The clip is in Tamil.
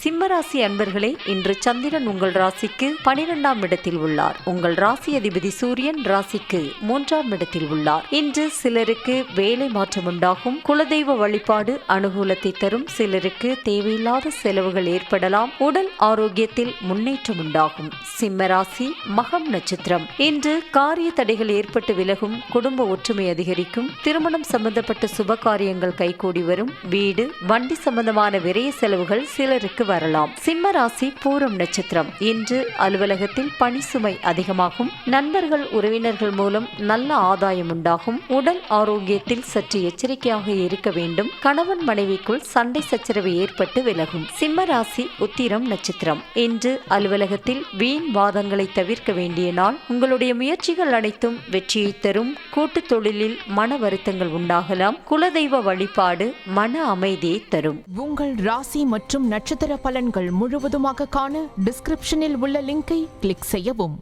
சிம்மராசி அன்பர்களே, இன்று சந்திரன் உங்கள் ராசிக்கு 12ஆம் இடத்தில் உள்ளார். உங்கள் ராசி அதிபதி சூரியன் ராசிக்கு 3ஆம் இடத்தில் உள்ளார். இன்று சிலருக்கு வேலை மாற்றம் உண்டாகும். குலதெய்வ வழிபாடு அனுகூலத்தை தரும். சிலருக்கு தேவையில்லாத செலவுகள் ஏற்படலாம். உடல் ஆரோக்கியத்தில் முன்னேற்றம் உண்டாகும். சிம்மராசி மகம் நட்சத்திரம். இன்று காரிய தடைகள் ஏற்பட்டு விலகும். குடும்ப ஒற்றுமை அதிகரிக்கும். திருமணம் சம்பந்தப்பட்ட சுப காரியங்கள் கைகூடி வரும். வீடு வண்டி சம்பந்தமான விரைய செலவுகள் சிலருக்கு வரலாம். சிம்ம ராசி பூரம் நட்சத்திரம். இன்று அலுவலகத்தில் பணி சுமை அதிகமாகும். நண்பர்கள் உறவினர்கள் மூலம் நல்ல ஆதாயம் உண்டாகும். உடல் ஆரோக்கியத்தில் சற்று எச்சரிக்கையாக இருக்க வேண்டும். கணவன் மனைவிக்குள் சண்டை சச்சரவு ஏற்பட்டு விலகும். சிம்ம ராசி உத்திரம் நட்சத்திரம். இன்று அலுவலகத்தில் வீண் வாதங்களை தவிர்க்க வேண்டிய நாள். உங்களுடைய முயற்சிகள் அனைத்தும் வெற்றியை தரும். கூட்டு தொழிலில் மன வருத்தங்கள் உண்டாகலாம். குலதெய்வ வழிபாடு மன அமைதியை தரும். உங்கள் ராசி மற்றும் நட்சத்திர பலன்கள் முழுவதுமாக காண டிஸ்கிரிப்ஷனில் உள்ள லிங்கை கிளிக் செய்யவும்.